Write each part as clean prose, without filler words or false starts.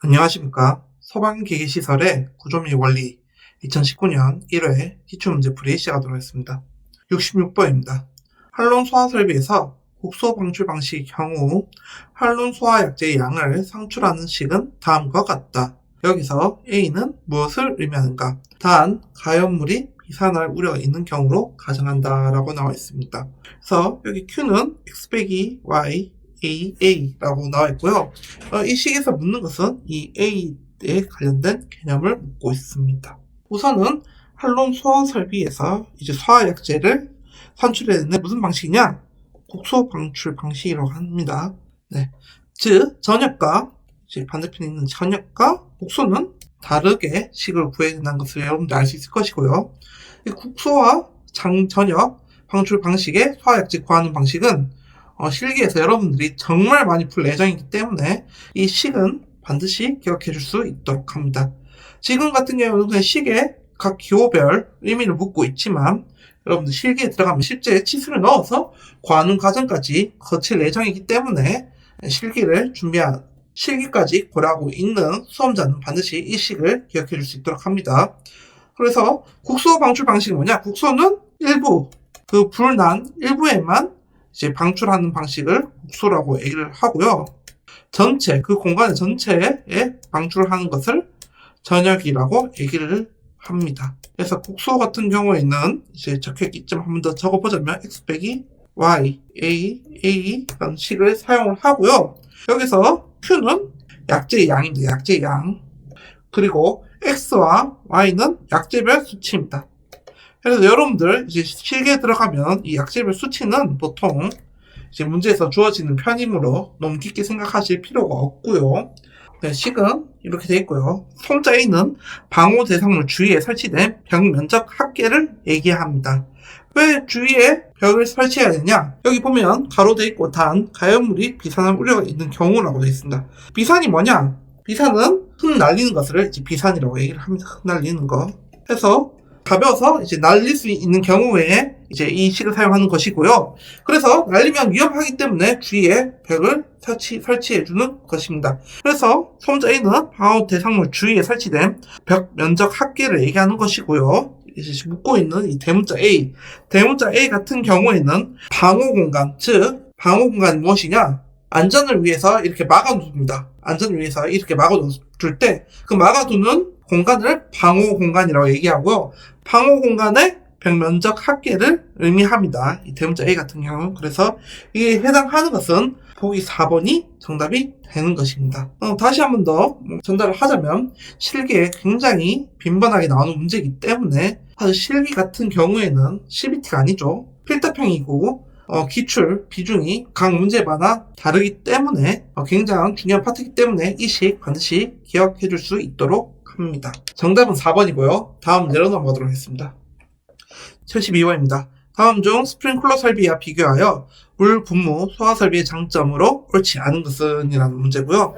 안녕하십니까. 소방기기시설의 구조 및 원리 2019년 1회 기출문제풀이 시작하도록 하겠습니다. 66번입니다. 한론 소화 설비에서 국소 방출 방식의 경우 한론 소화 약제의 양을 상출하는 식은 다음과 같다. 여기서 A는 무엇을 의미하는가? 단, 가연물이 비산할 우려가 있는 경우로 가정한다 라고 나와 있습니다. 그래서 여기 Q는 X 빼기 Y AA라고 나와 있고요. 이 식에서 묻는 것은 이 A에 관련된 개념을 묻고 있습니다. 우선은 한론 소화 설비에서 이제 소화약제를 산출해내는 무슨 방식이냐? 국소 방출 방식이라고 합니다. 네. 즉, 전역과 이제 반대편에 있는 전역과 국소는 다르게 식을 구해낸다는 것을 여러분들 알 수 있을 것이고요. 이 국소와 전역 방출 방식의 소화약제 구하는 방식은 실기에서 여러분들이 정말 많이 풀 예정이기 때문에 이 식은 반드시 기억해 줄 수 있도록 합니다. 지금 같은 경우는 그냥 식에 각 기호별 의미를 묻고 있지만 여러분들 실기에 들어가면 실제 치수를 넣어서 구하는 과정까지 거칠 예정이기 때문에 실기까지 고려하고 있는 수험자는 반드시 이 식을 기억해 줄 수 있도록 합니다. 그래서 국소 방출 방식이 뭐냐? 국소는 일부, 그 불난 일부에만 이제 방출하는 방식을 국소라고 얘기를 하고요. 전체, 그 공간 전체에 방출하는 것을 전역이라고 얘기를 합니다. 그래서 국소 같은 경우에는 이제 적혀있겠지만 한 번 더 적어보자면 X 빼기 Y, A 라는 식을 사용을 하고요. 여기서 Q는 약제의 양입니다. 약제의 양. 그리고 X와 Y는 약제별 수치입니다. 그래서 여러분들 이제 실기에 들어가면 이 약제별 수치는 보통 이제 문제에서 주어지는 편이므로 너무 깊게 생각하실 필요가 없고요. 네, 식은 이렇게 되어 있고요. 손자 A는 방호 대상물 주위에 설치된 벽 면적 합계를 얘기합니다. 왜 주위에 벽을 설치해야 되냐? 여기 보면 가로되어 있고 단 가연물이 비산할 우려가 있는 경우라고 되어 있습니다. 비산이 뭐냐? 비산은 흙 날리는 것을 이제 비산이라고 얘기를 합니다. 흙 날리는 거. 해서 가벼워서 이제 날릴 수 있는 경우에 이제 이 식을 사용하는 것이고요. 그래서 날리면 위험하기 때문에 주위에 벽을 설치해주는 것입니다. 그래서 소문자 A는 방호 대상물 주위에 설치된 벽 면적 합계를 얘기하는 것이고요. 이제 묻고 있는 이 대문자 A 같은 경우에는 방호 공간, 즉 방호 공간이 무엇이냐? 안전을 위해서 이렇게 막아둡니다. 안전을 위해서 이렇게 막아둘 때 그 막아두는 공간을 방호 공간이라고 얘기하고요. 방호 공간의 벽 면적 합계를 의미합니다. 이 대문자 A 같은 경우. 그래서 이에 해당하는 것은 보기 4번이 정답이 되는 것입니다. 다시 한 번 더 전달을 하자면 실기에 굉장히 빈번하게 나오는 문제이기 때문에 사실 실기 같은 경우에는 CBT가 아니죠. 필답형이고 기출 비중이 각 문제마다 다르기 때문에 굉장히 중요한 파트이기 때문에 이 식 반드시 기억해 줄 수 있도록 합니다. 정답은 4번이고요. 다음 내려놓아 보도록 하겠습니다. 72번입니다. 다음 중 스프링클러 설비와 비교하여 물 분무 소화 설비의 장점으로 옳지 않은 것은 이라는 문제고요.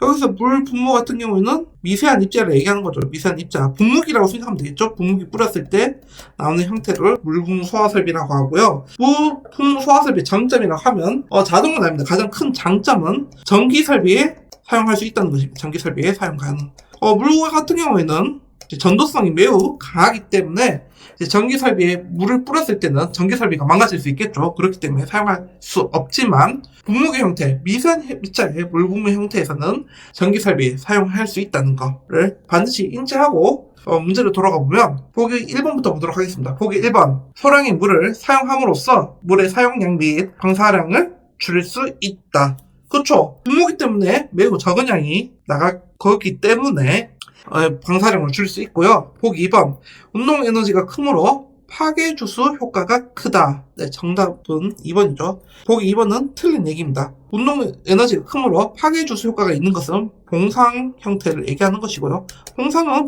여기서 물 분무 같은 경우에는 미세한 입자를 얘기하는 거죠. 미세한 입자. 분무기라고 생각하면 되겠죠. 분무기 뿌렸을 때 나오는 형태를 물 분무 소화 설비라고 하고요. 물 분무 소화 설비의 장점이라고 하면 자동은 아닙니다. 가장 큰 장점은 전기 설비에 사용할 수 있다는 것입니다. 전기 설비에 사용 가능. 물 같은 경우에는 전도성이 매우 강하기 때문에 전기 설비에 물을 뿌렸을 때는 전기 설비가 망가질 수 있겠죠. 그렇기 때문에 사용할 수 없지만 분무기 형태, 미세한 입자의 물 분무 형태에서는 전기 설비 사용할 수 있다는 것을 반드시 인지하고 문제를 돌아가 보면 보기 1번부터 보도록 하겠습니다. 보기 1번. 소량의 물을 사용함으로써 물의 사용량 및 방사량을 줄일 수 있다. 그렇죠. 분무기 때문에 매우 적은 양이 나갈 거기 때문에 방사량을 줄일 수 있고요. 보기 2번. 운동 에너지가 크므로 파괴 주수 효과가 크다. 네, 정답은 2번이죠. 보기 2번은 틀린 얘기입니다. 운동 에너지가 크므로 파괴 주수 효과가 있는 것은 봉상 형태를 얘기하는 것이고요.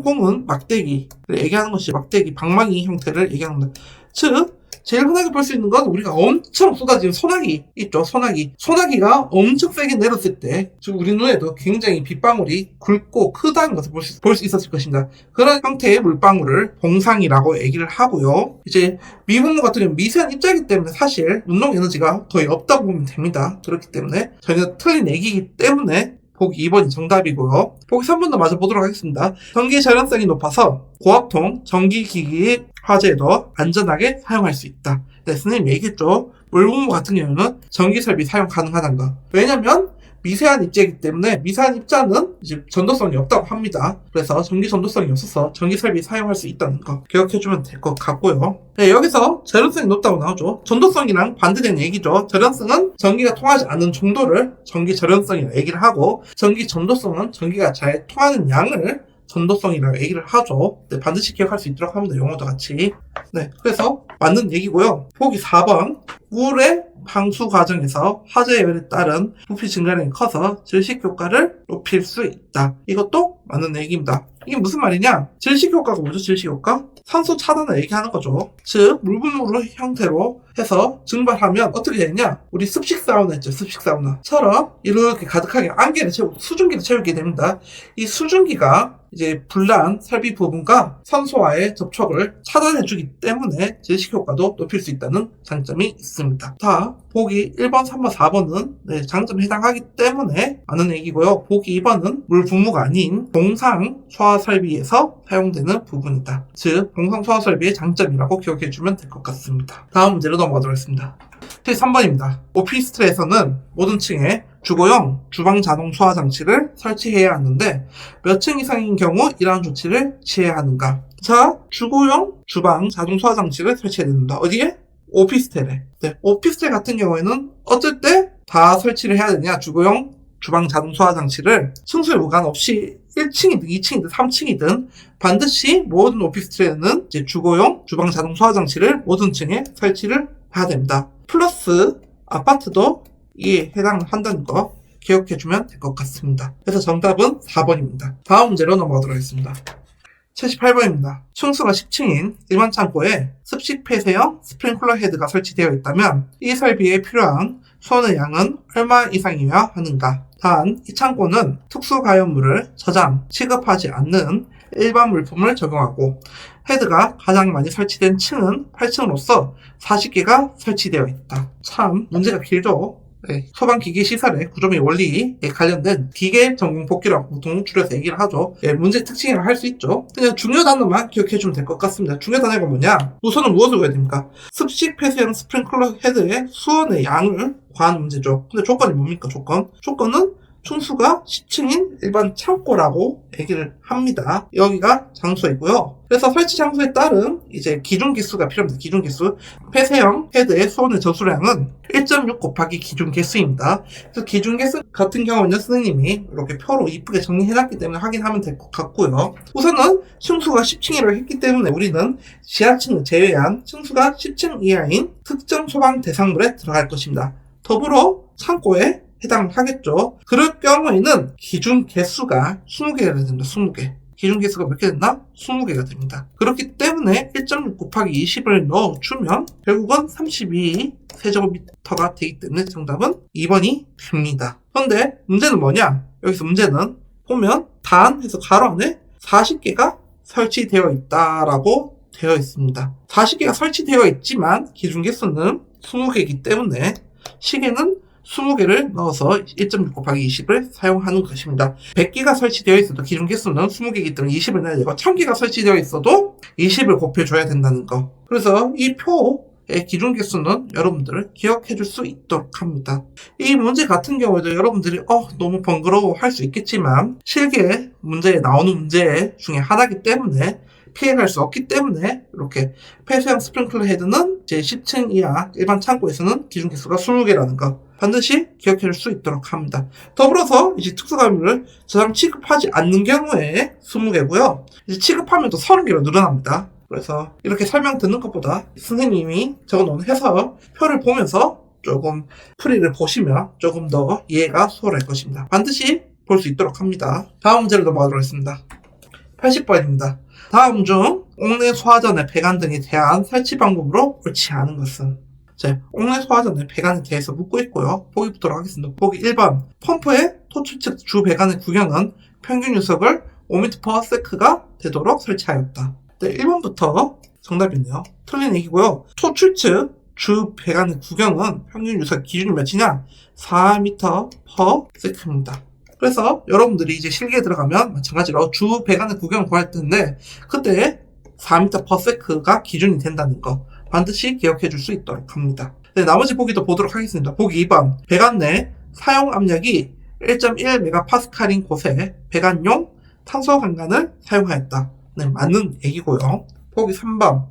봉은 막대기를 얘기하는 것이 막대기, 방망이 형태를 얘기하는 겁니다. 즉 제일 흔하게 볼 수 있는 건 우리가 엄청 쏟아지는 소나기 있죠. 소나기가 엄청 세게 내렸을 때 지금 우리 눈에도 굉장히 빗방울이 굵고 크다는 것을 볼 수 있었을 것입니다. 그런 형태의 물방울을 봉상이라고 얘기를 하고요. 이제 미분모 같은 경우는 미세한 입자이기 때문에 사실 운동 에너지가 거의 없다고 보면 됩니다. 그렇기 때문에 전혀 틀린 얘기이기 때문에 보기 2번이 정답이고요. 보기 3번도 마저 보도록 하겠습니다. 전기 절연성이 높아서 고압통, 전기기기 화재에도 안전하게 사용할 수 있다. 네, 선생님 얘기했죠. 물분모 같은 경우는 전기설비 사용 가능하다는 거. 왜냐면 미세한 입자이기 때문에 미세한 입자는 이제 전도성이 없다고 합니다. 그래서 전기 전도성이 없어서 전기설비 사용할 수 있다는 거 기억해주면 될 것 같고요. 네, 여기서 절연성이 높다고 나오죠. 전도성이랑 반대되는 얘기죠. 절연성은 전기가 통하지 않는 정도를 전기 절연성이라고 얘기를 하고, 전기 전도성은 전기가 잘 통하는 양을 전도성이라고 얘기를 하죠. 네, 반드시 기억할 수 있도록 합니다. 용어도 같이. 네, 그래서 맞는 얘기고요. 보기 4번. 물의 방수 과정에서 화재 열에 따른 부피 증가량이 커서 질식 효과를 높일 수 있다. 이것도 맞는 얘기입니다. 이게 무슨 말이냐? 질식 효과가 뭐죠? 질식 효과? 산소 차단을 얘기하는 거죠. 즉 물분무로 형태로 해서 증발하면 어떻게 되느냐? 우리 습식 사우나 있죠. 습식 사우나처럼 이렇게 가득하게 안개를 채우고 수증기를 채우게 됩니다. 이 수증기가 이제 불난 설비 부분과 산소와의 접촉을 차단해주기 때문에 질식 효과도 높일 수 있다는 장점이 있습니다. 자, 보기 1번, 3번, 4번은 네, 장점에 해당하기 때문에 맞는 얘기고요. 보기 2번은 물 분무가 아닌 봉상 소화 설비에서 사용되는 부분이다. 즉 봉상 소화 설비의 장점이라고 기억해주면 될 것 같습니다. 다음 문제로 넘어가도록 하겠습니다. 3번입니다. 오피스텔에서는 모든 층에 주거용 주방 자동 소화 장치를 설치해야 하는데 몇 층 이상인 경우 이러한 조치를 취해야 하는가? 자, 주거용 주방 자동 소화 장치를 설치해야 된다. 어디에? 오피스텔에. 네, 오피스텔 같은 경우에는 어쩔 때 다 설치를 해야 되냐? 주거용 주방 자동 소화 장치를 층수에 무관 없이 1층이든 2층이든 3층이든 반드시 모든 오피스텔에는 이제 주거용 주방 자동 소화 장치를 모든 층에 설치를 해야 됩니다. 플러스 아파트도 이에 해당한다는 거 기억해주면 될 것 같습니다. 그래서 정답은 4번입니다. 다음 문제로 넘어가도록 하겠습니다. 78번입니다. 층수가 10층인 일반 창고에 습식 폐쇄형 스프링클러 헤드가 설치되어 있다면 이 설비에 필요한 수온의 양은 얼마 이상이어야 하는가? 단, 이 창고는 특수 가연물을 저장, 취급하지 않는 일반 물품을 적용하고 헤드가 가장 많이 설치된 층은 8층으로서 40개가 설치되어 있다. 참 문제가 길죠? 네, 소방기기 시설의 구조및 원리에 관련된 기계 전공 복기라고 보통 줄여서 얘기를 하죠. 네, 문제 특징이라고 할 수 있죠. 그냥 중요 단어만 기억해주면 될 것 같습니다. 중요 단어가 뭐냐? 우선은 무엇을 구해야 됩니까? 습식 폐쇄형 스프링클러 헤드의 수온의 양을 구하는 문제죠. 근데 조건이 뭡니까? 조건은 층수가 10층인 일반 창고라고 얘기를 합니다. 여기가 장소이고요. 그래서 설치 장소에 따른 이제 기준 개수가 필요합니다. 기준 개수. 폐쇄형 헤드의 수온의 저수량은 1.6 곱하기 기준 개수입니다. 그래서 기준 개수 같은 경우는 선생님이 이렇게 표로 이쁘게 정리해놨기 때문에 확인하면 될 것 같고요. 우선은 층수가 10층이라고 했기 때문에 우리는 지하층을 제외한 층수가 10층 이하인 특정 소방 대상물에 들어갈 것입니다. 더불어 창고에 해당하겠죠. 그럴 경우에는 기준 개수가 20개가 됩니다. 20개. 기준 개수가 몇 개 된다? 20개가 됩니다. 그렇기 때문에 1.6 곱하기 20을 넣어주면 결국은 32 세제곱미터가 되기 때문에 정답은 2번이 됩니다. 그런데 문제는 뭐냐? 여기서 문제는 보면 단 해서 가로 안에 40개가 설치되어 있다라고 되어 있습니다. 40개가 설치되어 있지만 기준 개수는 20개이기 때문에 시계는 20개를 넣어서 1.6 곱하기 20을 사용하는 것입니다. 100개가 설치되어 있어도 기준 개수는 20개이기 때문에 20을 넣어야 되고 1000개가 설치되어 있어도 20을 곱해줘야 된다는 거. 그래서 이 표의 기준 개수는 여러분들 기억해 줄 수 있도록 합니다. 이 문제 같은 경우에도 여러분들이 너무 번거로워 할 수 있겠지만 실기에 문제에 나오는 문제 중에 하나이기 때문에 피해갈 수 없기 때문에 이렇게 폐쇄형 스프링클러 헤드는 제 10층 이하 일반 창고에서는 기준 개수가 20개라는 거 반드시 기억해 줄 수 있도록 합니다. 더불어서 이제 특수가연물을 저장 취급하지 않는 경우에 20개고요. 이제 취급하면 또 30개로 늘어납니다. 그래서 이렇게 설명 듣는 것보다 선생님이 적어놓은 해석 표를 보면서 조금 풀이를 보시면 조금 더 이해가 수월할 것입니다. 반드시 볼 수 있도록 합니다. 다음 문제로 넘어가도록 하겠습니다. 80번입니다. 다음 중 옥내 소화전의 배관 등에 대한 설치 방법으로 옳지 않은 것은 자, 옥내 소화전의 배관에 대해서 묻고 있고요. 보기 보도록 하겠습니다. 보기 1번 펌프의 토출 측 주 배관의 구경은 평균 유속을 5m/s가 되도록 설치하였다. 네, 1번부터 정답이네요. 틀린 얘기고요. 토출 측 주 배관의 구경은 평균 유속 기준이 몇이냐? 4m/s입니다. 그래서 여러분들이 이제 실기에 들어가면 마찬가지로 주 배관의 구경을 구할 텐데 그때 4m/s가 기준이 된다는 거 반드시 기억해 줄 수 있도록 합니다. 네, 나머지 보기도 보도록 하겠습니다. 보기 2번 배관 내 사용 압력이 1.1MPa인 곳에 배관용 탄소 강간을 사용하였다. 네, 맞는 얘기고요. 보기 3번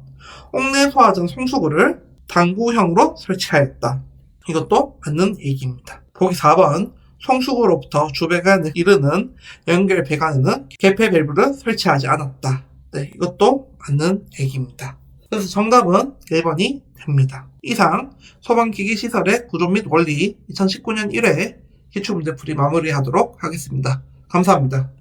옥내 소화전 송수구를 당구형으로 설치하였다. 이것도 맞는 얘기입니다. 보기 4번 송수구로부터 주배관을 이르는 연결 배관에는 개폐 밸브를 설치하지 않았다. 네, 이것도 맞는 얘기입니다. 그래서 정답은 1번이 됩니다. 이상 소방기기시설의 구조 및 원리 2019년 1회 기출문제풀이 마무리하도록 하겠습니다. 감사합니다.